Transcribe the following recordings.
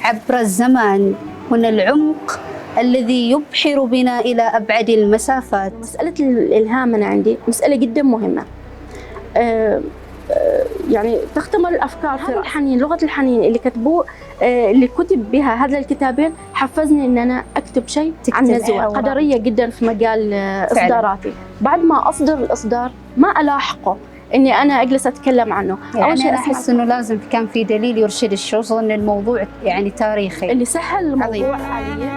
عبر الزمان هنا العمق الذي يبحر بنا إلى أبعد المسافات. مسألة الإلهام أنا عندي مسألة جدا مهمة. يعني تختمر الأفكار في الحنين، لغة الحنين اللي كتبوه اللي كتب بها هذا الكتابين حفزني إن أنا أكتب شيء عن نزوة قدرية جدا في مجال إصداراتي. بعد ما أصدر الإصدار ما ألاحقه إني أنا أجلس أتكلم عنه. يعني أول شيء أحس إنه لازم كان في دليل يرشد الشخص إن الموضوع يعني تاريخي اللي سهل الموضوع علي.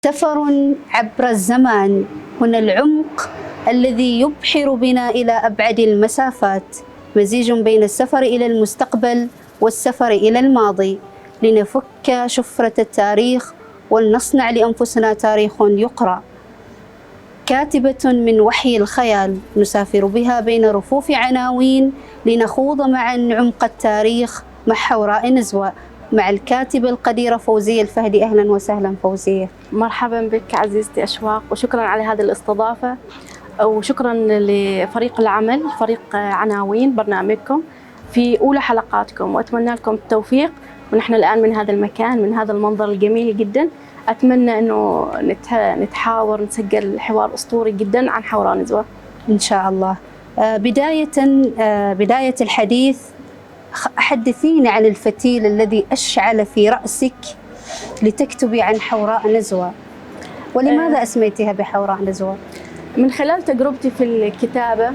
سفر عبر الزمان هنا العمق الذي يبحر بنا إلى أبعد المسافات، مزيج بين السفر إلى المستقبل والسفر إلى الماضي لنفك شفرة التاريخ ولنصنع لأنفسنا تاريخ يقرأ. كاتبة من وحي الخيال نسافر بها بين رفوف عناوين لنخوض معا عمق التاريخ مع حوراء نزوة، مع الكاتبة القديرة فوزية الفهدي. أهلا وسهلا فوزية. مرحبا بك عزيزتي أشواق، وشكرا على هذه الاستضافة، وشكرا لفريق العمل فريق عناوين برنامجكم في أولى حلقاتكم، وأتمنى لكم التوفيق. ونحن الآن من هذا المكان من هذا المنظر الجميل جدا أتمنى أنه نتحاور نسجل حوار أسطوري جدا عن حوراء نزوة إن شاء الله. بداية الحديث حدثيني عن الفتيل الذي أشعل في رأسك لتكتبي عن حوراء نزوة، ولماذا أسميتها بحوراء نزوة؟ من خلال تجربتي في الكتابة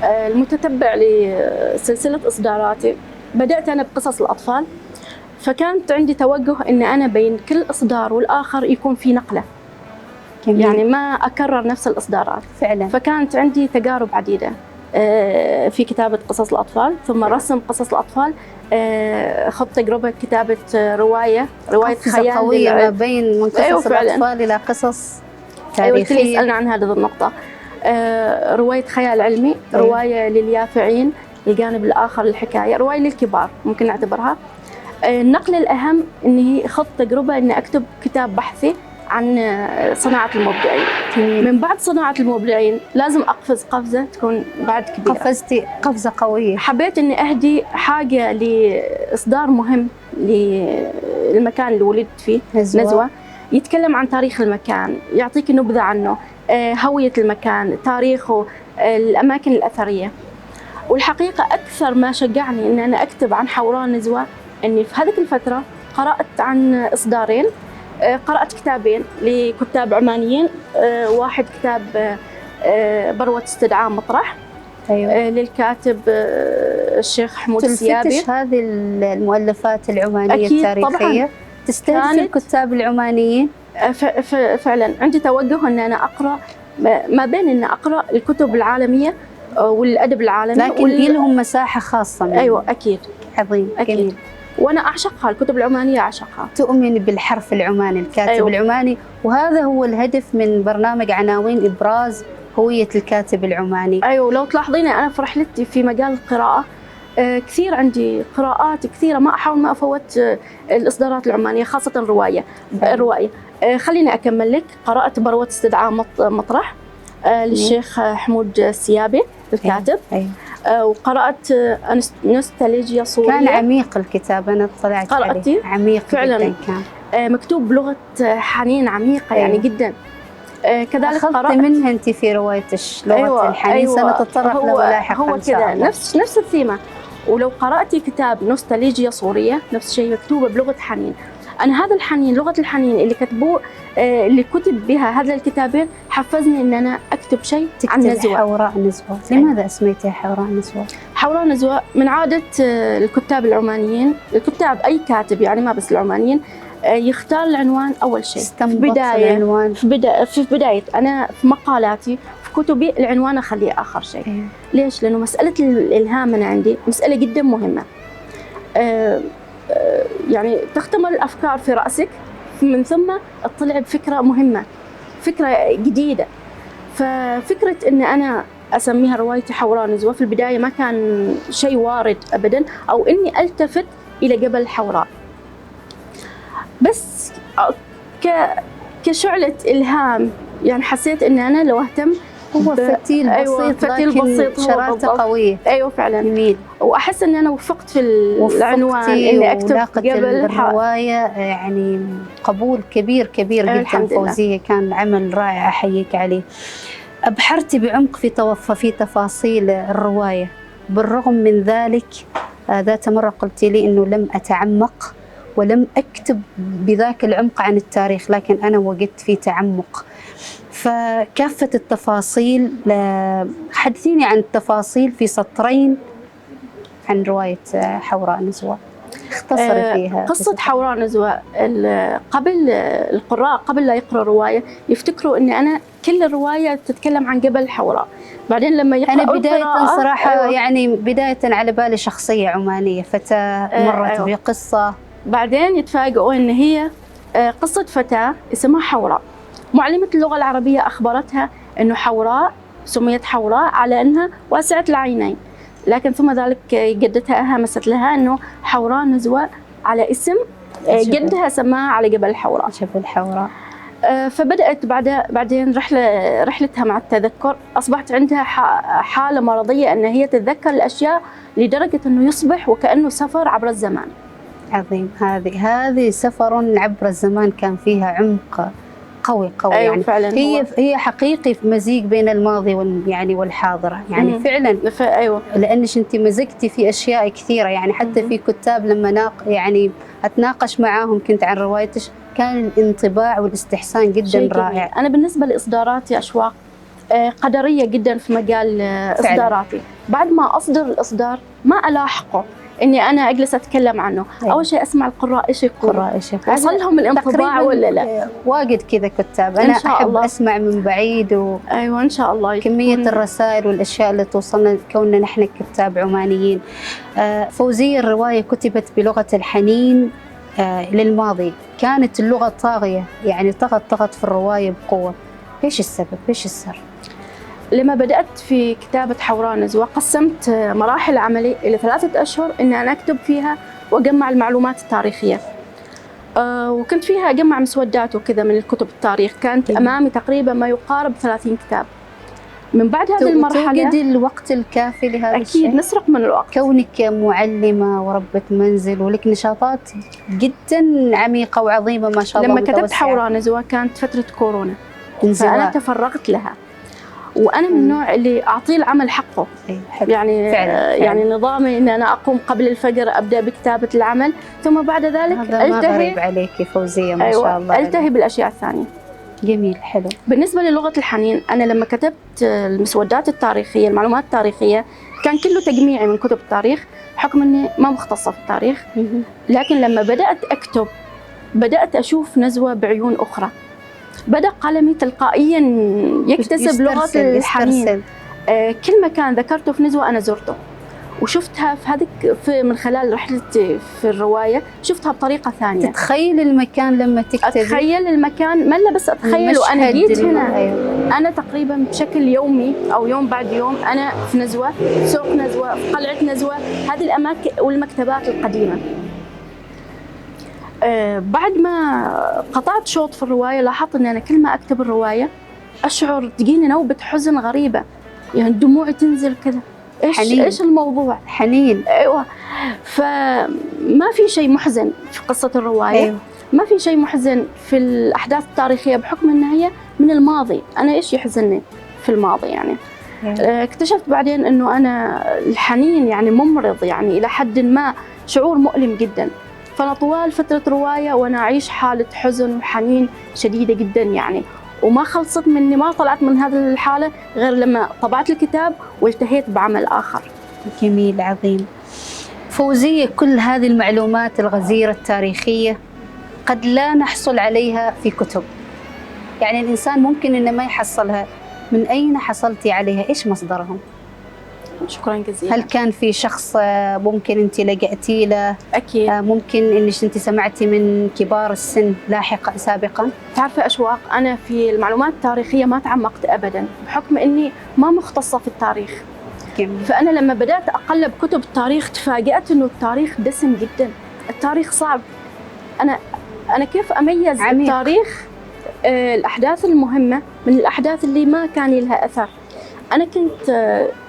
المتتبع لسلسلة إصداراتي، بدأت أنا بقصص الأطفال، فكانت عندي توجه أن أنا بين كل إصدار والآخر يكون في نقلة. جميل. يعني ما أكرر نفس الإصدارات فعلا. فكانت عندي تجارب عديدة في كتابة قصص الأطفال، ثم رسم قصص الأطفال، خضت تجربة كتابة رواية خيال قوية ما بين من قصص الأطفال إلى قصص تاريخية. أيوة، يسألنا عن هذه النقطة. رواية خيال علمي، رواية لليافعين، الجانب الآخر للحكاية، رواية للكبار ممكن نعتبرها. النقل الأهم إني خضت تجربة إني أكتب كتاب بحثي عن صناعة المبدعين. من بعد صناعة المبدعين لازم أقفز قفزة تكون بعد كبيرة. قفزتي قفزة قوية. حبيت إني أهدي حاجة لإصدار مهم للمكان اللي ولدت فيه نزوة، يتكلم عن تاريخ المكان، يعطيك نبذة عنه، هوية المكان، تاريخه، الأماكن الأثرية. والحقيقة أكثر ما شجعني إن أنا أكتب عن حوراء نزوة إني في هذه الفترة قرأت عن إصدارين، قرأت كتابين لكتاب عمانيين، واحد كتاب بروة استدعاء مطرح. أيوة. للكاتب الشيخ حمود السيابي. تلفتش هذه المؤلفات العمانية أكيد التاريخية طبعاً. تستهدف الكتاب العمانيين. فعلا عندي توجه أن أنا أقرأ ما بين أن أقرأ الكتب العالمية والأدب العالمي، لكن لهم مساحة خاصة منه. أيوة أكيد. عظيم. أكيد. جميل. وأنا أعشقها، الكتب العمانية أعشقها. تؤمن بالحرف العماني، الكاتب أيوة. العماني، وهذا هو الهدف من برنامج عناوين، إبراز هوية الكاتب العماني. أيوة، لو تلاحظين أنا في رحلتي في مجال القراءة كثير عندي قراءات كثيرة، ما أحاول ما أفوت الإصدارات العمانية، خاصة الرواية. خليني أكمل لك. قرأت بروة استدعاء مطرح للشيخ حمود السيابي الكاتب. وقرأت نوستالجيا صورية. كان عميق الكتاب، أنا اطلعت عليه، عميق فعلا جدا كان. مكتوب بلغة حنين عميقة. يعني جدا. كذلك قرأت منها أنت في رواية لغة الحنين. سنتطرق له لاحقا. هو كذا نفس الثيمة. ولو قرأتي كتاب نوستالجيا صورية نفس الشيء، مكتوبة بلغة حنين. أنا هذا الحنين، لغة الحنين اللي كتبوه اللي كتب بها هذا الكتابين حفزني إن أنا أكتب شيء عن نزوة. حوراء نزوة. لماذا أسميتها حوراء نزوة؟ حوراء نزوة من عادة الكتاب العمانيين، الكتاب أي كاتب يعني ما بس العمانيين، يختار العنوان أول شيء. في بداية أنا في مقالاتي في كتبي العنوان أخليه آخر شيء. ليش؟ لأنه مسألة الإلهام أنا عندي مسألة جدا مهمة. يعني تختمر الأفكار في رأسك، من ثم اطلع بفكرة مهمة، فكرة جديدة. ففكرة أن أنا أسميها روايتي حوراء نزوة في البداية ما كان شيء وارد أبدا، أو إني ألتفت إلى جبل حوراء، بس كشعلة إلهام. يعني حسيت أن أنا لو أهتم هو فتيل بسيط، أيوة فتيل لكن بسيط شراته قوية. أيوة فعلا. جميل. وأحس إني أنا وفقت في العنوان إني أكتب قبل الرواية، يعني قبول كبير كبير أيوة جدا فوزية، كان عمل رائع أحييك عليه. أبحرت بعمق في تفاصيل الرواية، بالرغم من ذلك ذات مرة قلت لي إنه لم أتعمق ولم أكتب بذاك العمق عن التاريخ، لكن أنا وجدت في تعمق. فكافة التفاصيل، حدثيني عن التفاصيل في سطرين عن رواية حوراء نزوة، اختصري فيها. قصة حوراء نزوة، قبل القراء قبل لا يقرأ الرواية يفتكروا إن أنا كل الرواية تتكلم عن جبل حوراء، بعدين لما يقرأوا أنا بداية صراحة أيوة. يعني بداية على بالي شخصية عمانية، فتاة مرت أيوة. بقصة، بعدين يتفاجئوا إن هي قصة فتاة اسمها حوراء. معلمة اللغة العربية أخبرتها إنه حوراء سميت حوراء على أنها واسعة العينين، لكن ثم ذلك جدتها همست لها إنه حوراء نزوة على اسم جدها سماها على جبل حوراء. جبل حوراء. فبدأت بعدين رحلتها مع التذكر، أصبحت عندها حالة مرضية أن هي تتذكر الأشياء لدرجة أنه يصبح وكأنه سفر عبر الزمان. عظيم. هذه سفر عبر الزمان كان فيها عمق قوي أيوة يعني فعلا. هي حقيقي في مزيج بين الماضي والحاضرة يعني فعلا. أيوة. لأنش أنت مزجتي في أشياء كثيرة، يعني حتى في كتاب لما يعني أتناقش معاهم كنت عن روايتك، كان الانطباع والاستحسان جدا رائع. أنا بالنسبة لإصداراتي أشواق قدرية جدا في مجال إصداراتي. بعد ما أصدر الإصدار ما ألاحقه إني أنا أجلس أتكلم عنه. أول شيء أسمع القراء إيش يقولوا، وصلهم الانطباع ولا لا. واجد كذا كتاب أنا أحب الله أسمع من بعيد أيوة إن شاء الله. كمية الرسائل والأشياء اللي توصلنا كوننا نحن كتاب عمانيين. فوزية، الرواية كتبت بلغة الحنين للماضي، كانت اللغة طاغية، يعني طغت في الرواية بقوة. إيش السبب؟ إيش السر؟ لما بدأت في كتابة حوراء نزوة قسمت مراحل عملي إلى 3 أشهر إني أنا أكتب فيها وأجمع المعلومات التاريخية، وكنت فيها أجمع مسودات وكذا من الكتب التاريخ. كانت أمامي تقريبا ما يقارب 30 كتاب. من بعد هذه المرحلة توجد الوقت الكافي لهذا الشيء؟ أكيد نسرق من الوقت. كونك معلمة وربة منزل ولك نشاطات جدا عميقة وعظيمة ما شاء الله. لما كتبت حوراء نزوة كانت فترة كورونا، فأنا تفرغت لها، وأنا من النوع اللي أعطيه العمل حقه. يعني فعلا. يعني نظامي إن أنا أقوم قبل الفجر أبدأ بكتابة العمل، ثم بعد ذلك هذا ما غريب عليك فوزية ما شاء الله. ألتهي بالأشياء الثانية. جميل، حلو. بالنسبة للغة الحنين، أنا لما كتبت المسودات التاريخية، المعلومات التاريخية، كان كله تجميعي من كتب التاريخ بحكم إني ما مختصة في التاريخ. لكن لما بدأت أكتب بدأت أشوف نزوة بعيون أخرى، بدأ قلمي تلقائيا يكتسب لغة الحنين. كل مكان ذكرته في نزوة أنا زرته وشفتها في من خلال رحلتي في الرواية، شفتها بطريقة ثانية. تتخيل المكان لما تكتبي؟ أتخيل المكان، ما إلا بس أتخيل. وأنا جيت هنا أنا تقريبا بشكل يومي أو يوم بعد يوم أنا في نزوة، سوق نزوة، في قلعة نزوة، هذه الأماكن والمكتبات القديمة. بعد ما قطعت شوط في الرواية لاحظت أن أنا كل ما أكتب الرواية أشعر تجيني نوبة حزن غريبة، يعني دموعي تنزل كذا. إيش الموضوع؟ حنين. أيوة. فما في شيء محزن في قصة الرواية. أيوة. ما في شيء محزن في الأحداث التاريخية بحكم أنها هي من الماضي. أنا إيش يحزنني في الماضي يعني؟ اكتشفت بعدين أنه أنا الحنين يعني ممرض، يعني إلى حد ما شعور مؤلم جدا. فأنا طوال فترة رواية وأنا أعيش حالة حزن وحنين شديدة جدا يعني، وما خلصت مني، ما طلعت من هذه الحالة غير لما طبعت الكتاب والتهيت بعمل آخر. جميل، عظيم. فوزية، كل هذه المعلومات الغزيرة التاريخية قد لا نحصل عليها في كتب، يعني الإنسان ممكن إنه ما يحصلها. من أين حصلتي عليها؟ إيش مصدرهم؟ شكرا جزيلا. هل كان في شخص ممكن أنت لجأتي له؟ أكيد. ممكن إنك أنت سمعتي من كبار السن سابقا؟ تعرفي أشواق، أنا في المعلومات التاريخية ما تعمقت أبدا بحكم إني ما مختصة في التاريخ. جميل. فأنا لما بدأت أقلب كتب التاريخ تفاجأت إنه التاريخ دسم جدا، التاريخ صعب. أنا كيف أميز عميق. التاريخ الأحداث المهمة من الأحداث اللي ما كان لها أثر. أنا كنت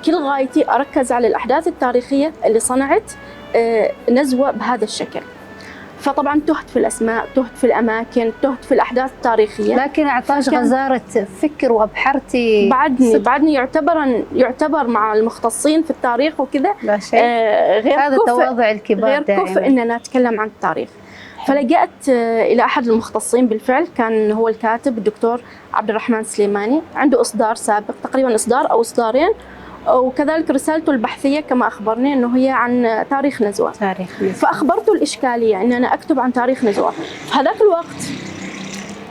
كل غايتي أركز على الأحداث التاريخية اللي صنعت نزوة بهذا الشكل. فطبعا تهت في الأسماء، تهت في الأماكن، تهت في الأحداث التاريخية، لكن أعطاش غزارة فكر وأبحرتي. بعدني يعتبر مع المختصين في التاريخ وكذا لا شيء. غير هذا تواضع الكبار غير دائما. كفء إننا نتكلم عن التاريخ. فلجأت إلى أحد المختصين بالفعل، كان هو الكاتب الدكتور عبد الرحمن سليماني، عنده إصدار سابق تقريبا إصدار أو إصدارين، وكذلك رسالته البحثية كما أخبرني أنه هي عن تاريخ نزوة. فأخبرته الإشكالية أن أنا أكتب عن تاريخ نزوة. في هذاك الوقت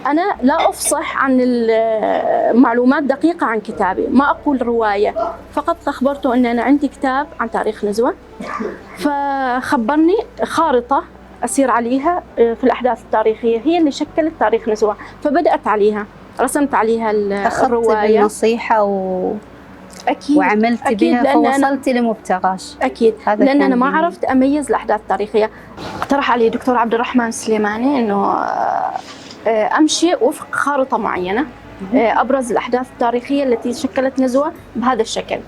أنا لا أفصح عن المعلومات دقيقة عن كتابي، ما أقول رواية، فقط أخبرته أن أنا عندي كتاب عن تاريخ نزوة. فخبرني خارطة أسير عليها في الأحداث التاريخية هي اللي شكلت تاريخ نزوة، فبدأت عليها، رسمت عليها الرواية. بالنصيحة أكيد وعملت بها فوصلت لمبتغاش. أكيد، لأن أنا ما عرفت أميز الأحداث التاريخية. اقترح علي دكتور عبد الرحمن السليماني أنه أمشي وفق خارطة معينة أبرز الأحداث التاريخية التي شكلت نزوة بهذا الشكل.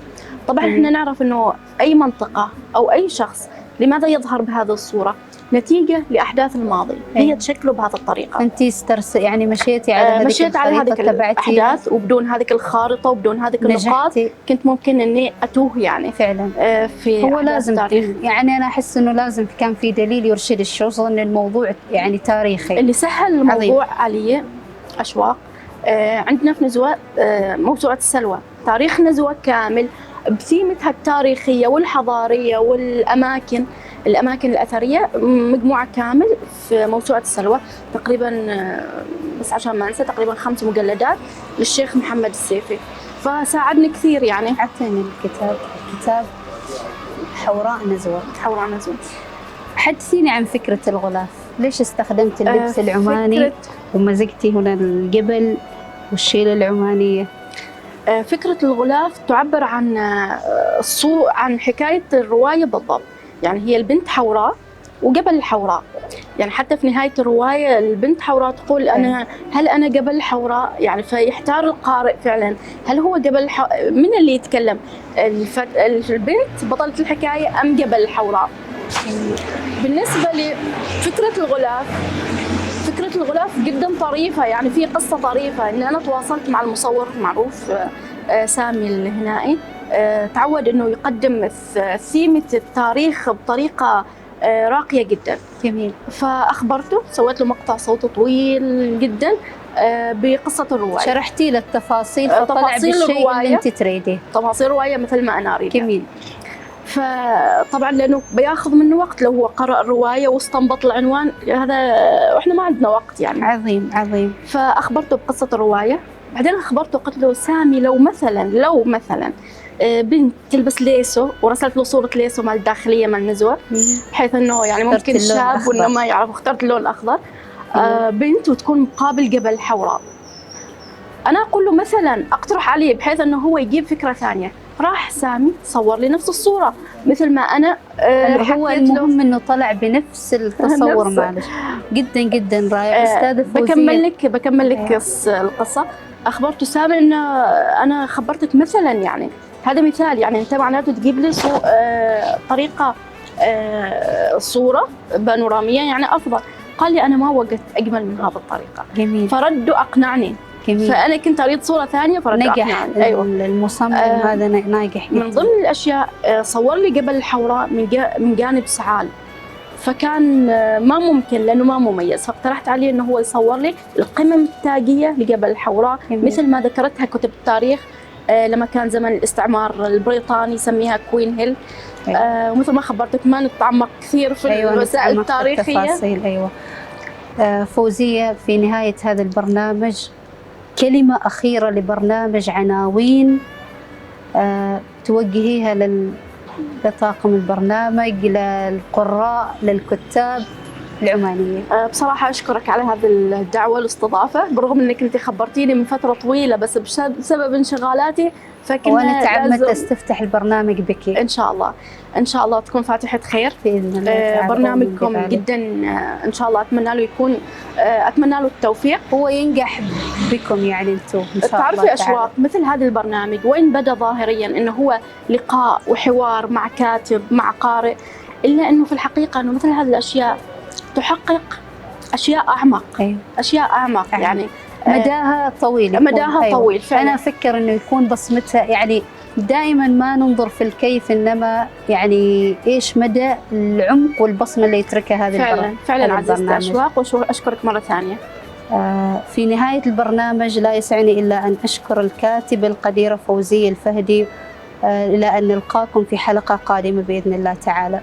طبعا احنا نعرف أنه أي منطقة أو أي شخص لماذا يظهر بهذه الصورة؟ نتيجة لأحداث الماضي هي تشكله بهذه الطريقة. أنت يعني مشيتي على هذه الأحداث، وبدون هذه الخارطة وبدون هذه النقاط كنت ممكن إني أتوه يعني فعلا. في هو لازم يعني أنا أحس إنه لازم كان في دليل يرشد الشخص إن الموضوع يعني تاريخي. اللي سهل الموضوع علي أشواق، عندنا في نزوة موسوعة السلوى، تاريخ نزوة كامل بثيمتها التاريخية والحضارية والأماكن الأثرية، مجموعة كامل في موسوعة السلوى تقريبا، بس عشان ما أنسى تقريبا 5 مجلدات للشيخ محمد السيفي، فساعدني كثير يعني. أعطيني كتاب حوراء نزوة. حدثيني عن فكرة الغلاف، ليش استخدمت اللبس العماني ومزجتي هنا الجبل والشيلة العمانية؟ فكرة الغلاف تعبر عن حكاية الرواية بالضبط. يعني هي البنت حوراء وجبل الحوراء، يعني حتى في نهاية الرواية البنت حوراء تقول هل أنا جبل الحوراء؟ يعني فيحتار القارئ فعلا هل هو جبل من اللي يتكلم، البنت بطلة الحكاية أم جبل الحوراء؟ بالنسبة لفكرة الغلاف جدا طريفة، يعني في قصة طريفة إن أنا تواصلت مع المصور المعروف سامي الهنائي، تعود إنه يقدم ثيمة التاريخ بطريقة راقية جدا. جميل. فأخبرته، سويت له مقطع صوتي طويل جدا بقصة الرواية، شرحتي له التفاصيل فطلع بالشيء اللي أنت تريديه، تفاصيل الرواية مثل ما أنا أريد. جميل. فطبعا لأنه بياخذ منه وقت لو هو قرأ الرواية واستنبط العنوان، هذا وإحنا ما عندنا وقت يعني. عظيم. فأخبرته بقصة الرواية، بعدين أخبرته قلت له سامي لو مثلا بنت تلبس ليسو، ورسلت له صورة ليسو مال الداخلية مال نزوة، بحيث إنه يعني ممكن شاب وإنه ما يعرف، اخترت اللون الأخضر. بنت وتكون مقابل جبل حوراء. أنا أقول له مثلا أقترح عليه بحيث إنه هو يجيب فكرة ثانية. راح سامي صور لي نفس الصورة مثل ما أنا هو المهم إنه طلع بنفس التصور ماله. جدا رائع. أستاذة فوزية، بكمل لك القصة. أخبرته سامي إن أنا خبرتك مثلا، يعني هذا مثال، يعني أنت معناته تجيب لي طريقة صورة بانورامية يعني أفضل. قال لي أنا ما وجدت أجمل من هذه الطريقة. جميل. فرد أقنعني. جميل. فأنا كنت أريد صورة ثانية فرد أقنعني. أيوة. المصمم هذا ناجح. من ضمن الأشياء صور لي جبل الحوراء من جانب سعال، فكان ما ممكن لأنه ما مميز، فاقترحت عليه أنه هو يصور لي القمم التاجية لجبل الحوراء. جميل. مثل ما ذكرتها كتب التاريخ لما كان زمن الاستعمار البريطاني يسميها كوين هيل. ومثل ما خبرتك ما نتعمق كثير في الوسائل التاريخية. التفاصيل. أيوة. فوزية، في نهاية هذا البرنامج كلمة أخيرة لبرنامج عناوين توجهيها لطاقم البرنامج، للقراء، للكتاب العمانية. بصراحة أشكرك على هذه الدعوة والاستضافة، برغم أنك أنت خبرتيني من فترة طويلة بس بسبب انشغالاتي وأنا تعمدت أستفتح البرنامج بك. إن شاء الله تكون فاتحة خير بإذن الله. برنامجكم جدا إن شاء الله أتمنى له التوفيق، هو ينجح بكم يعني أنتم إن شاء الله تعرفي أشواق مثل هذا البرنامج وإن بدأ ظاهريا أنه هو لقاء وحوار مع كاتب مع قارئ، إلا أنه في الحقيقة أنه مثل هذه الأشياء تحقق أشياء أعمق. أيوة. أشياء أعمق يعني مداها طويل، مداها أيوة. طويل فعلا. أنا أفكر أنه يكون بصمتها يعني دائما ما ننظر في الكيف، إنما يعني إيش مدى العمق والبصمة اللي يتركها هذا فعلا فعلا عزيزتي أشواق، وأشكرك مرة ثانية. في نهاية البرنامج لا يسعني إلا أن أشكر الكاتبة القديرة فوزية الفهدي، إلى أن نلقاكم في حلقة قادمة بإذن الله تعالى.